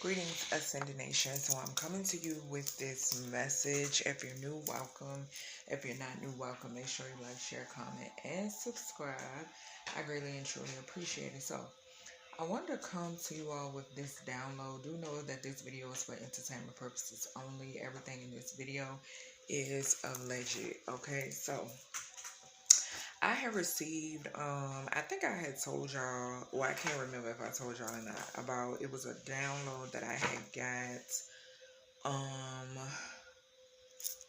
Greetings, Ascended Nation. So I'm coming to you with this message. If you're new, welcome. If you're not new, welcome. Make sure you like, share, comment, and subscribe. I greatly and truly appreciate it. So I wanted to come to you all with this download. Do know that this video is for entertainment purposes only. Everything in this video is alleged. Okay, so I have received, I think I had told y'all, well, I can't remember if I told y'all or not, about, it was a download that I had got,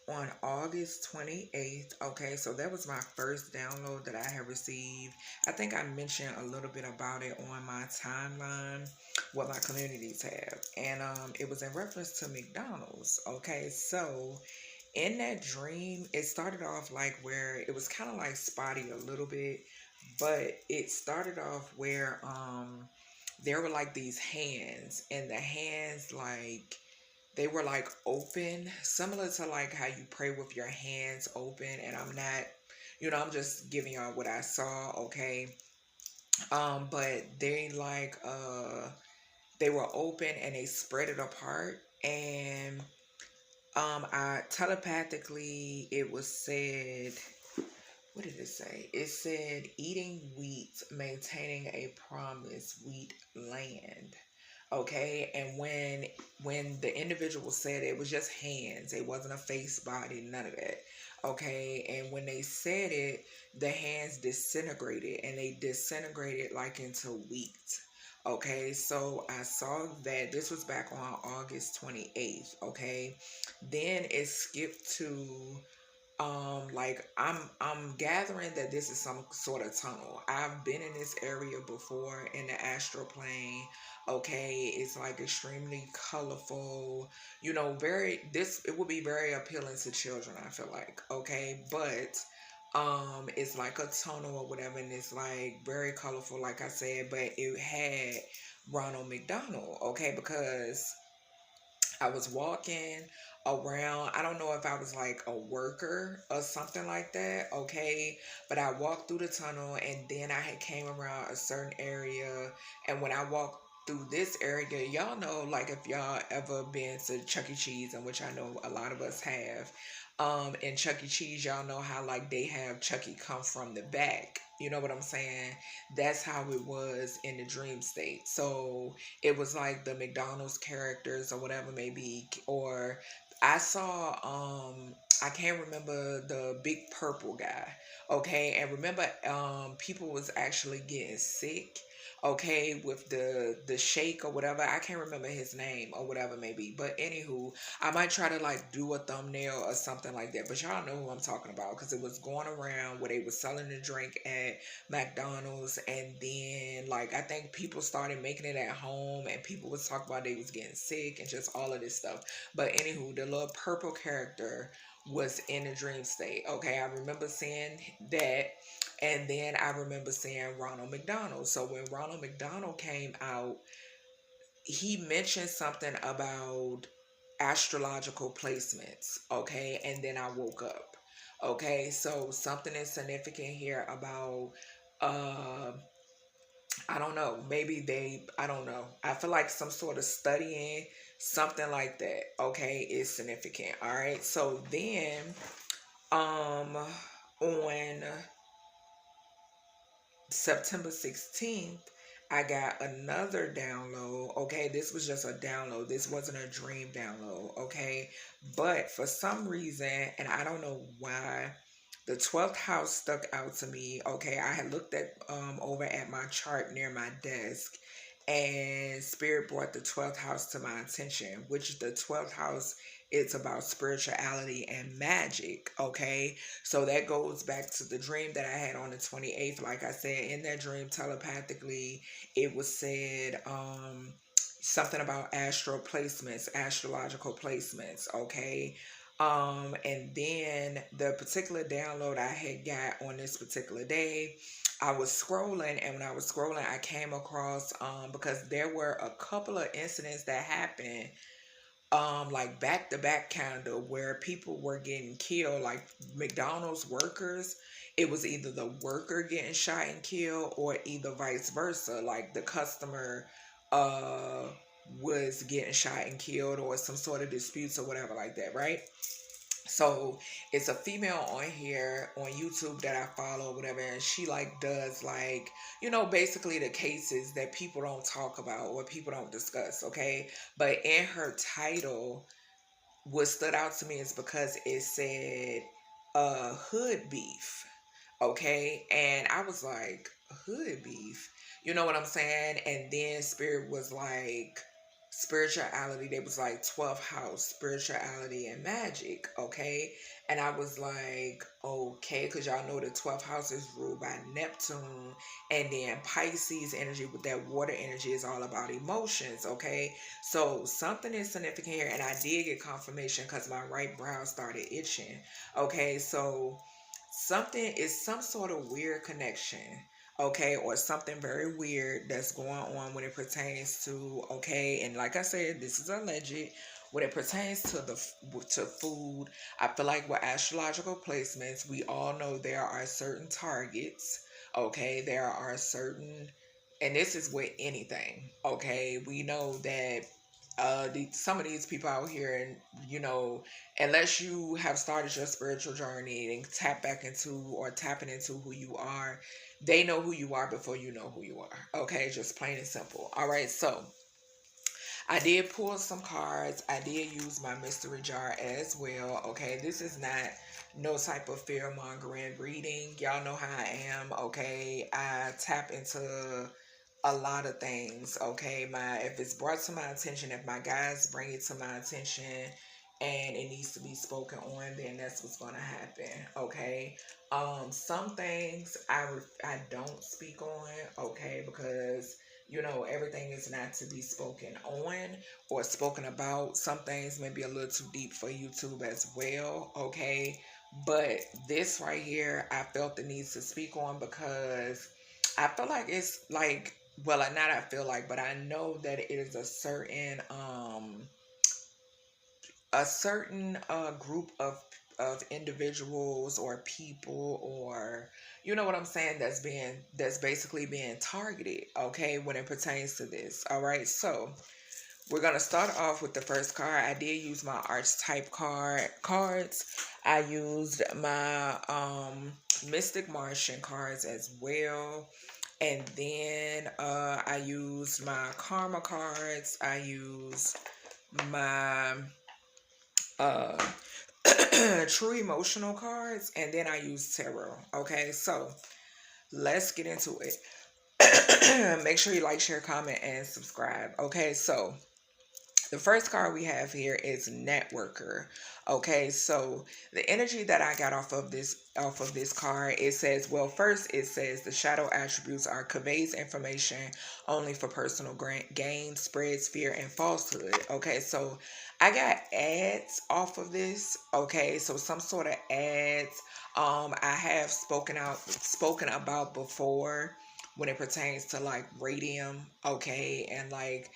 on August 28th. Okay, so that was my first download that I had received. I think I mentioned a little bit about it on my timeline, what my communities have. And, it was in reference to McDonald's. Okay, so in that dream, it started off like where it was kind of like spotty a little bit, but it started off where there were like these hands, and the hands, like, they were like open, similar to like how you pray with your hands open. And I'm not, I'm just giving y'all what I saw. Okay, but they were open and they spread it apart. And I telepathically, it was said, what did it say? It said, eating wheat, maintaining a promise, wheat land. Okay, and when the individual said it was just hands, it wasn't a face, body, none of that. Okay, and when they said it, the hands disintegrated, and they disintegrated like into wheat. Okay, so I saw that this was back on August 28th. Okay, then it skipped to like I'm gathering that this is some sort of tunnel. I've been in this area before in the astral plane. Okay, it's like extremely colorful, it would be very appealing to children, I feel like. Okay, but it's like a tunnel or whatever, and it's like very colorful, like I said, but it had Ronald McDonald. Okay, because I was walking around. I don't know if I was like a worker or something like that. Okay, but I walked through the tunnel, and then I had came around a certain area. And when I walked through this area, y'all know, like, if y'all ever been to Chuck E. Cheese, and which I know a lot of us have, in Chuck E. Cheese, y'all know how like they have Chucky come from the back. You know what I'm saying? That's how it was in the dream state. So it was like the McDonald's characters or whatever, maybe, or I saw, I can't remember the big purple guy. Okay, and remember, people was actually getting sick. Okay, with the shake or whatever. I can't remember his name or whatever, maybe. But anywho, I might try to like do a thumbnail or something like that. But y'all know who I'm talking about, because it was going around where they were selling the drink at McDonald's, and then like I think people started making it at home, and people was talking about they was getting sick and just all of this stuff. But anywho, the little purple character was in a dream state. Okay, I remember seeing that. And then I remember seeing Ronald McDonald. So when Ronald McDonald came out, he mentioned something about astrological placements. Okay, and then I woke up. Okay, so something is significant here about I don't know, I don't know. I feel like some sort of studying, something like that. Okay, is significant. All right. So then on September 16th, I got another download. Okay, this was just a download. This wasn't a dream download. Okay, but for some reason, and I don't know why, the 12th house stuck out to me. Okay, I had looked at over at my chart near my desk, and Spirit brought the 12th house to my attention, which the 12th house, it's about spirituality and magic. Okay, so that goes back to the dream that I had on the 28th. Like I said, in that dream, telepathically, it was said something about astral placements, astrological placements. Okay, and then the particular download I had got on this particular day, I was scrolling, and when I was scrolling, I came across, because there were a couple of incidents that happened, like back to back, kind of, where people were getting killed, like McDonald's workers. It was either the worker getting shot and killed, or either vice versa, like the customer, uh, was getting shot and killed, or some sort of disputes or whatever like that, right? So it's a female on here on YouTube that I follow or whatever, and she like does like, basically the cases that people don't talk about or people don't discuss, okay? But in her title, what stood out to me is because it said hood beef, okay? And I was like, hood beef, you know what I'm saying? And then Spirit was like, spirituality, they was like 12th house, spirituality and magic, okay? And I was like, okay, because y'all know the 12th house is ruled by Neptune, and then Pisces energy with that water energy is all about emotions, okay? So something is significant here, and I did get confirmation because my right brow started itching, okay? So something is some sort of weird connection, okay, or something very weird that's going on when it pertains to, okay, and like I said, this is alleged. When it pertains to food, I feel like with astrological placements, we all know there are certain targets, okay, there are certain, and this is with anything, okay, we know that some of these people out here, and unless you have started your spiritual journey and tapping into who you are, they know who you are before you know who you are, okay, just plain and simple. All right, so I did pull some cards. I did use my mystery jar as well, okay? This is not no type of fear-mongering reading. Y'all know how I am, okay? I tap into a lot of things, okay? If it's brought to my attention, if my guys bring it to my attention and it needs to be spoken on, then that's what's going to happen, okay? Some things I don't speak on, okay, because everything is not to be spoken on or spoken about. Some things may be a little too deep for YouTube as well, okay? But this right here, I felt the need to speak on because I feel like it's like, well, not I feel like, but I know that it is a certain group of individuals or people, or you know what I'm saying, that's basically being targeted, okay, when it pertains to this. All right, so we're gonna start off with the first card. I did use my archetype cards. I used my Mystic Martian cards as well, and then I used my karma cards. I used my true emotional cards, and then I use tarot. Okay, so let's get into it. Make sure you like, share, comment, and subscribe. Okay, so the first card we have here is Networker. Okay, so the energy that I got off of this card, it says, well, first it says the shadow attributes are conveys information only for personal gain, spreads fear and falsehood. Okay, so I got ads off of this. Okay, so some sort of ads I have spoken about before when it pertains to like radium, okay, and like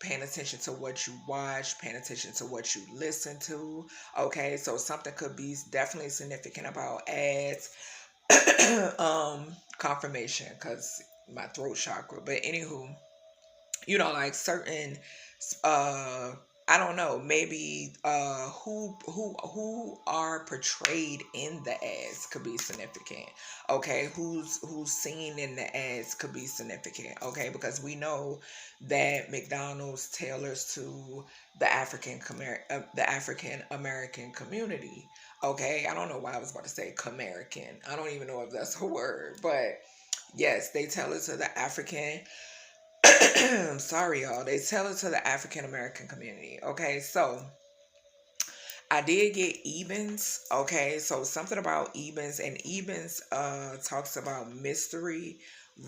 paying attention to what you watch, paying attention to what you listen to, okay. So something could be definitely significant about ads. Confirmation, because my throat chakra, but anywho, like certain I don't know, maybe who are portrayed in the ads could be significant, okay. Who's seen in the ads could be significant, okay, because we know that McDonald's tailors to the African American community, okay. I don't know why I was about to say Comerican. I don't even know if that's a word, but yes, they tell it to the African sorry y'all, they tell it to the African American community, okay. So I did get Ebens, okay. So something about Ebens, and Ebens talks about mystery,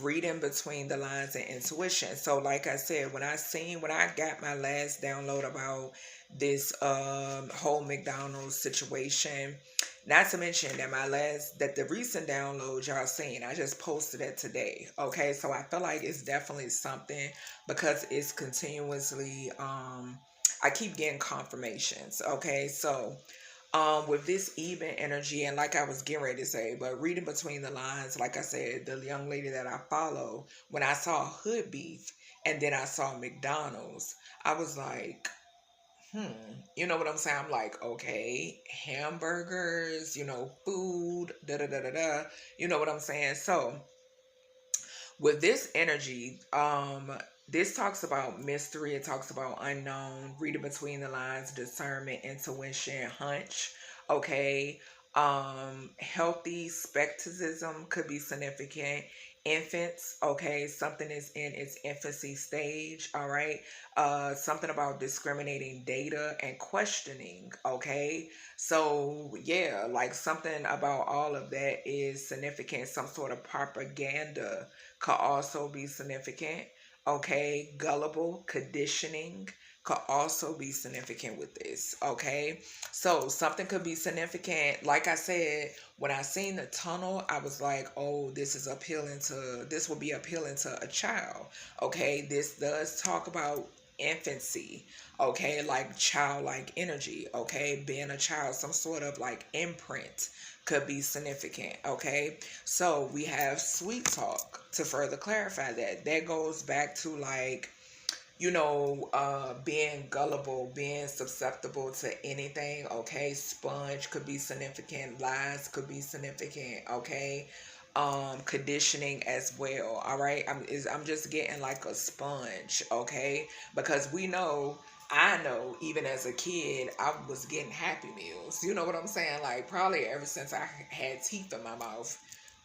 reading between the lines, and intuition. So like I said, when I got my last download about this whole McDonald's situation, not to mention that the recent download y'all seen, I just posted it today, okay. So I feel like it's definitely something, because it's continuously I keep getting confirmations, okay. So with this even energy, and like I was getting ready to say, but reading between the lines, like I said, the young lady that I follow, when I saw hood beef, and then I saw McDonald's. I was like, you know what I'm saying? I'm like, okay, hamburgers, food, da da da da da. You know what I'm saying? So with this energy, this talks about mystery, it talks about unknown, reading between the lines, discernment, intuition, hunch. Okay. Healthy skepticism could be significant. Infants, okay, something is in its infancy stage, all right. Something about discriminating data and questioning, okay. So yeah, like something about all of that is significant. Some sort of propaganda could also be significant. Okay, gullible conditioning could also be significant with this. Okay, so something could be significant. Like I said, when I seen the tunnel, I was like, oh, this will be appealing to a child. Okay, this does talk about infancy. Okay, like childlike energy. Okay, being a child, some sort of like imprint could be significant. Okay, so we have sweet talk to further clarify that. That goes back to like, being gullible, being susceptible to anything. Okay, sponge could be significant. Lies could be significant. Okay, conditioning as well. All right, I'm just getting like a sponge. Okay, because I know even as a kid, I was getting Happy Meals. You know what I'm saying? Like probably ever since I had teeth in my mouth,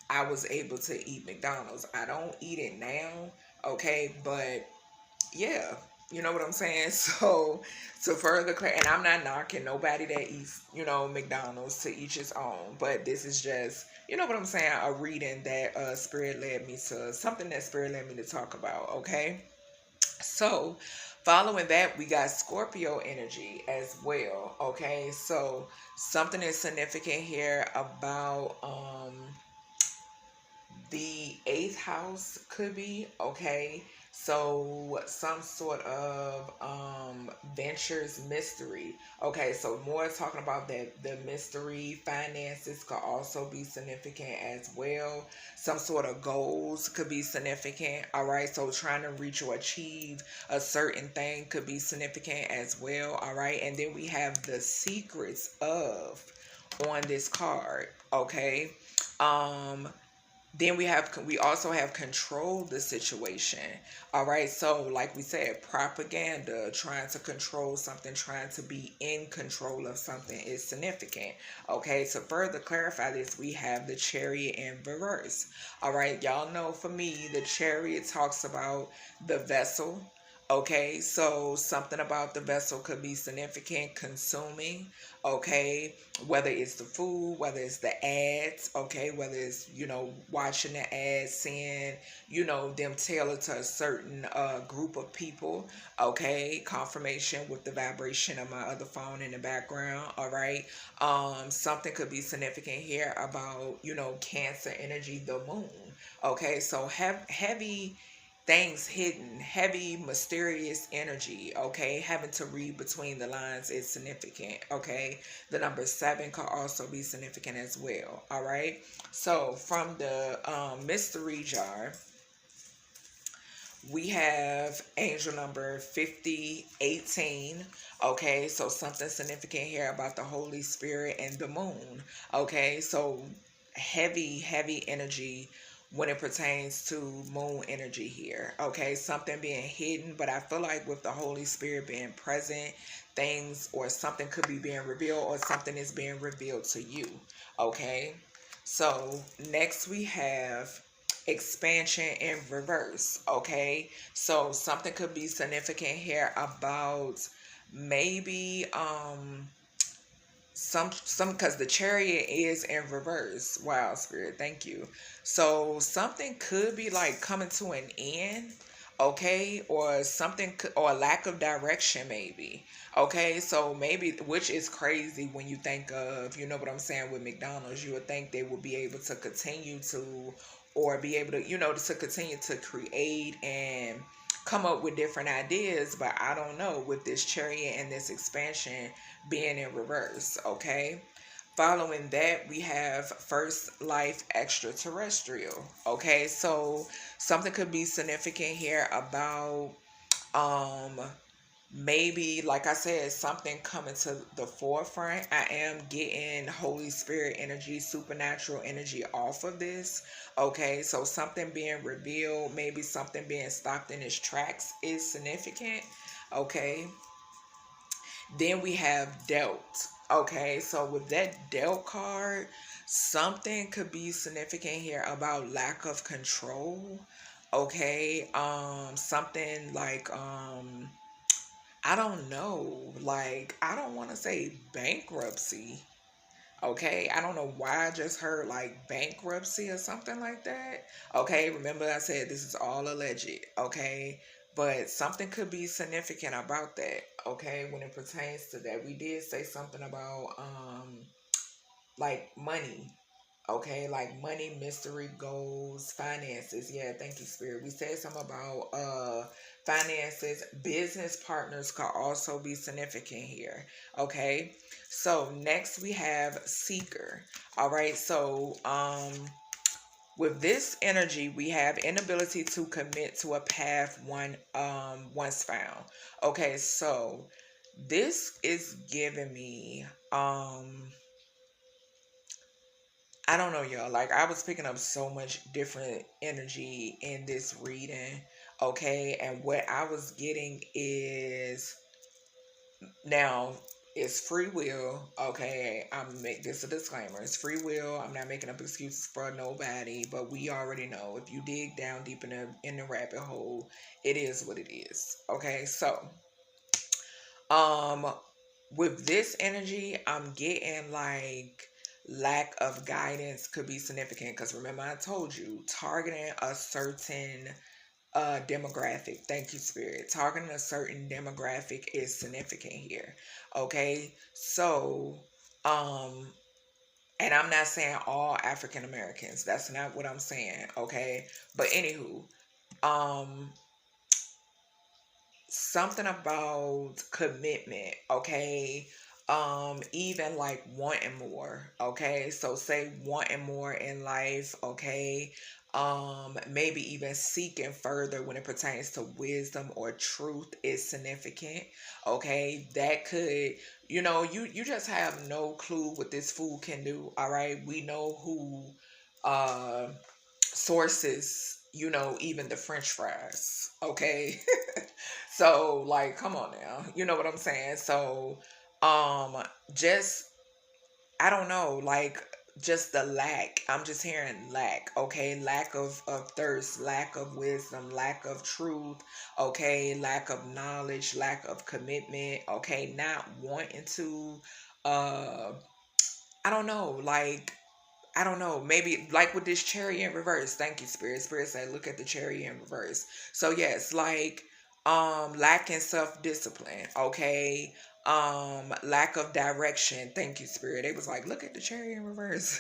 I was able to eat McDonald's. I don't eat it now, okay, but yeah, you know what I'm saying? So to further and I'm not knocking nobody that eats, McDonald's, to each his own, but this is just, you know what I'm saying, a reading that spirit led me to, something that spirit led me to talk about, okay? So following that, we got Scorpio energy as well, okay? So something is significant here about the eighth house could be, okay. So some sort of ventures mystery. Okay, so more talking about that, the mystery. Finances could also be significant as well. Some sort of goals could be significant. All right, so trying to reach or achieve a certain thing could be significant as well. All right, and then we have the secrets of on this card. Okay, then we also have control the situation. All right, so like we said, propaganda, trying to control something, trying to be in control of something is significant. Okay, to further clarify this, we have the Chariot in reverse. All right, y'all know, for me, the Chariot talks about the vessel. Okay, so something about the vessel could be significant, consuming. Okay, whether it's the food, whether it's the ads, okay, whether it's, watching the ads, seeing, them tailored to a certain group of people. Okay, confirmation with the vibration of my other phone in the background. All right, something could be significant here about, Cancer energy, the moon. Okay, so heavy things hidden, heavy, mysterious energy, okay? Having to read between the lines is significant, okay? The number 7 could also be significant as well, all right? So from the mystery jar, we have angel number 5018. Okay, so something significant here about the Holy Spirit and the moon. Okay, so heavy energy when it pertains to moon energy here. Okay, something being hidden, but I feel like with the Holy Spirit being present, things or something could be being revealed, or something is being revealed to you. Okay, so next we have expansion in reverse. Okay, so something could be significant here about maybe some because the Chariot is in reverse. Wow, Spirit, thank you. So something could be like coming to an end, okay, or something or a lack of direction maybe. Okay, so maybe, which is crazy when you think of, you know what I'm saying, with McDonald's, you would think they would be able to continue to, or be able to, to continue to create and come up with different ideas, but I don't know, with this Chariot and this expansion being in reverse. Okay, Following that, we have first life extraterrestrial. Okay, so something could be significant here about um maybe, like I said, something coming to the forefront. I am getting Holy Spirit energy, supernatural energy off of this. Okay, so something being revealed, maybe something being stopped in its tracks is significant. Okay, then we have dealt. Okay, so with that dealt card, something could be significant here about lack of control. Okay, something like I don't know. Like, I don't want to say bankruptcy. Okay. I don't know why I just heard like bankruptcy or something like that. Okay. Remember, I said this is all alleged. Okay. But something could be significant about that. Okay. When it pertains to that, we did say something about, like money. Okay, like money, mystery, goals, finances. Yeah, thank you, Spirit. We said something about finances. Business partners could also be significant here. Okay. So next we have seeker. All right. So with this energy, we have inability to commit to a path one once found. Okay, so this is giving me I don't know, y'all. Like, I was picking up so much different energy in this reading. Okay. And what I was getting is now it's free will. Okay. I'm make this a disclaimer. It's free will. I'm not making up excuses for nobody, but we already know if you dig down deep in the rabbit hole, it is what it is. Okay. So, um, with this energy, I'm getting like lack of guidance could be significant because remember I told you targeting a certain demographic. Thank you, Spirit. Targeting a certain demographic is significant here. Okay, so um, and I'm not saying all African Americans. That's not what I'm saying. Okay, but anywho, um, something about commitment. Okay, even like wanting more. Okay, so say wanting more in life. Okay, maybe even seeking further when it pertains to wisdom or truth is significant. Okay, that could, you just have no clue what this food can do. All right, we know who uh sources, even the french fries. Okay. So, like, come on now. You know what I'm saying? So, um, just, I don't know, like, just the lack. I'm just hearing lack, okay? Lack of thirst, lack of wisdom, lack of truth, okay? Lack of knowledge, lack of commitment, okay? Not wanting to, uh, I don't know, like, I don't know, maybe like with this cherry in reverse. Thank you, Spirit. Spirit said, look at the cherry in reverse. So yes, like lacking self-discipline, okay? Lack of direction. Thank you, Spirit. It was like, look at the cherry in reverse.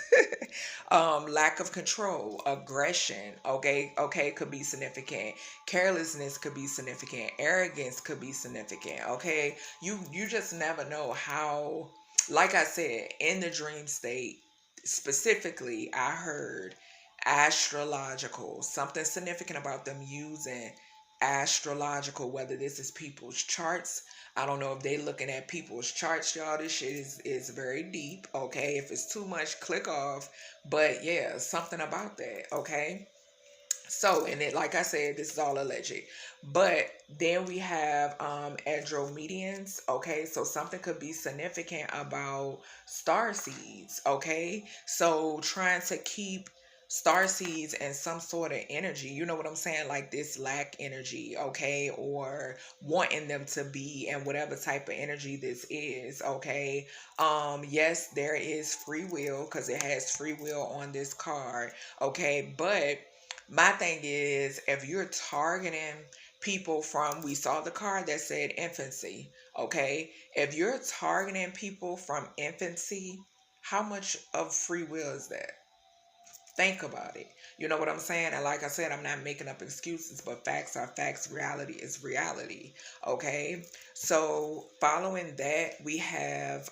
Lack of control, aggression, okay, could be significant. Carelessness could be significant. Arrogance could be significant, okay? You just never know how, like I said, in the dream state specifically, I heard astrological, something significant about them using astrological, whether this is people's charts. I don't know if they looking at people's charts, y'all. This shit is very deep. Okay. If it's too much, click off. But yeah, something about that. Okay. So, and it, like I said, this is all alleged. But then we have andromedians. Okay, so something could be significant about star seeds. Okay, so trying to keep star seeds and some sort of energy, you know what I'm saying, like this lack energy, okay, or wanting them to be in whatever type of energy this is. Okay, yes, there is free will because it has free will on this card. Okay, but my thing is, if you're targeting people from, we saw the card that said infancy, okay? If you're targeting people from infancy, how much of free will is that? Think about it. You know what I'm saying? And like I said, I'm not making up excuses, but facts are facts. Reality is reality. Okay. So following that, we have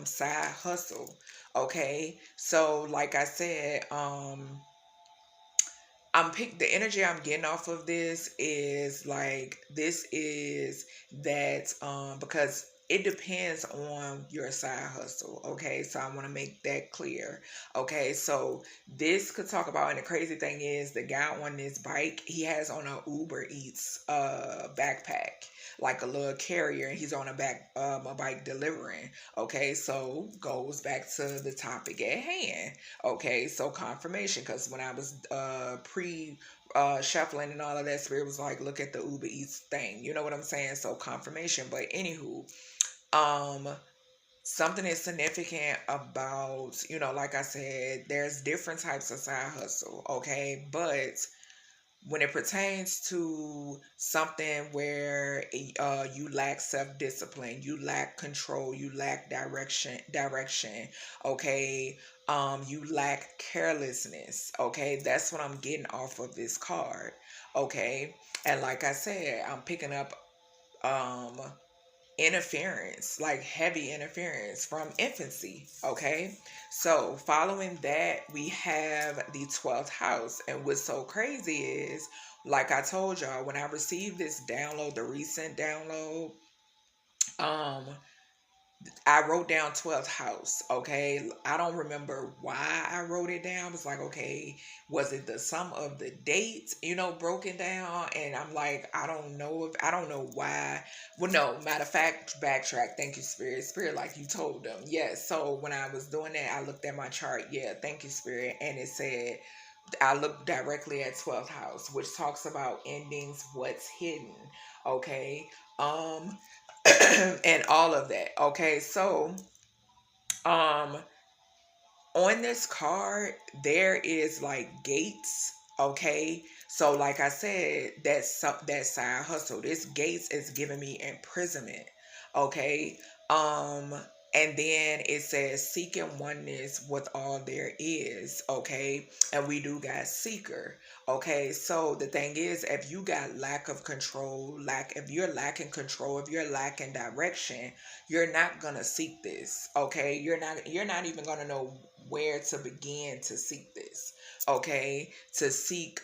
side hustle. Okay. So like I said, the energy I'm getting off of this is like this is that because it depends on your side hustle. Okay, so I want to make that clear. Okay, so this could talk about, and the crazy thing is the guy on this bike, he has on a Uber Eats backpack, like a little carrier, and he's on a bike delivering. Okay, so goes back to the topic at hand. Okay, so confirmation, because when I was pre shuffling and all of that, spirit was like, look at the Uber Eats thing. You know what I'm saying? So confirmation. But anywho, um, something is significant about, like I said, there's different types of side hustle. Okay, but when it pertains to something where you lack self-discipline, you lack control, you lack direction, okay, you lack carelessness, okay, that's what I'm getting off of this card, okay. And like I said, I'm picking up um interference, like heavy interference from infancy. Okay. So following that, we have the 12th house. And what's so crazy is, like I told y'all, when I received this download, the recent download, um, I wrote down 12th house. Okay. I don't remember why I wrote it down. It was like, okay, was it the sum of the dates, broken down? And I'm like, I don't know why. Well, no, matter of fact, backtrack. Thank you, Spirit. Spirit, like you told them. Yes. So when I was doing that, I looked at my chart. Yeah. Thank you, Spirit. And it said, I looked directly at 12th house, which talks about endings, what's hidden. Okay. Um, and all of that. Okay, so um on this card there is like gates. Okay, so like I said, that side hustle. This gates is giving me imprisonment. Okay, um and then it says seeking oneness with all there is. Okay, and we do got seeker. Okay, so the thing is, if you got lack of control, if you're lacking control, if you're lacking direction, you're not gonna seek this. Okay, you're not even gonna know where to begin to seek this. Okay, to seek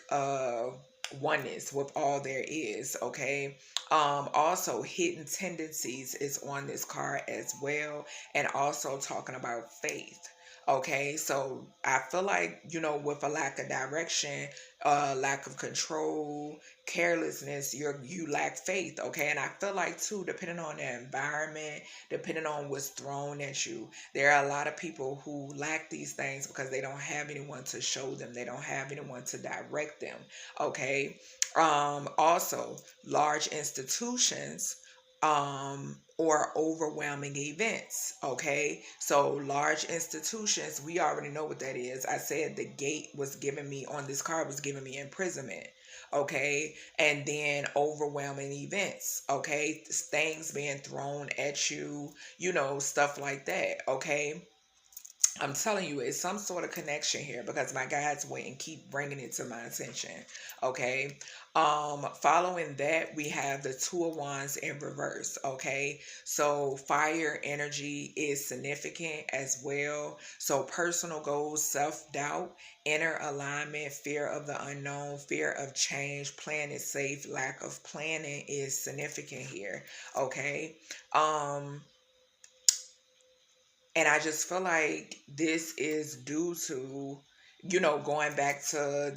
oneness with all there is. Okay, also hidden tendencies is on this card as well, and also talking about faith. Okay, so I feel like, with a lack of direction, lack of control, carelessness, you lack faith. Okay, and I feel like too, depending on the environment, depending on what's thrown at you, there are a lot of people who lack these things because they don't have anyone to show them, they don't have anyone to direct them. Okay, also large institutions, or overwhelming events. Okay, so large institutions, we already know what that is. I said the gate was giving me, on this card, was giving me imprisonment. Okay, and then overwhelming events. Okay, things being thrown at you, stuff like that. Okay, I'm telling you, it's some sort of connection here because my guides wait and keep bringing it to my attention. Okay. Following that, we have the Two of Wands in reverse. Okay. So fire energy is significant as well. So personal goals, self-doubt, inner alignment, fear of the unknown, fear of change, playing it safe, lack of planning is significant here. Okay. And I just feel like this is due to, going back to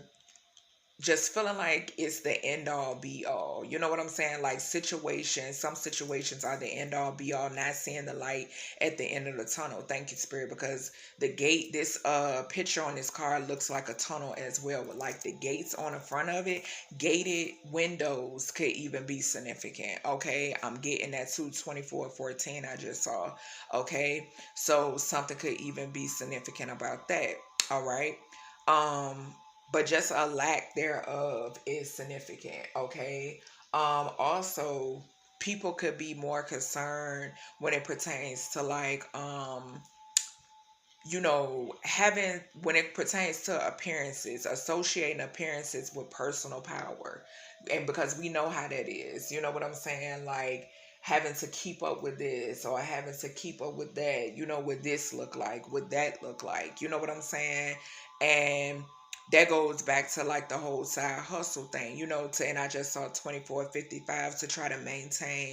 just feeling like it's the end all be all. You know what I'm saying? Like some situations are the end all be all, not seeing the light at the end of the tunnel. Thank you, Spirit, because the gate, this picture on this card looks like a tunnel as well, with like the gates on the front of it. Gated windows could even be significant. Okay, I'm getting that 22414 I just saw. Okay, so something could even be significant about that. All right. But just a lack thereof is significant. Okay. Also, people could be more concerned when it pertains to like you know, having, when it pertains to appearances, associating appearances with personal power. And because we know how that is, you know what I'm saying? Like having to keep up with this or having to keep up with that, you know, what this look like, what that look like, you know what I'm saying? And that goes back to like the whole side hustle thing, you know, to, and I just saw 2455 to try to maintain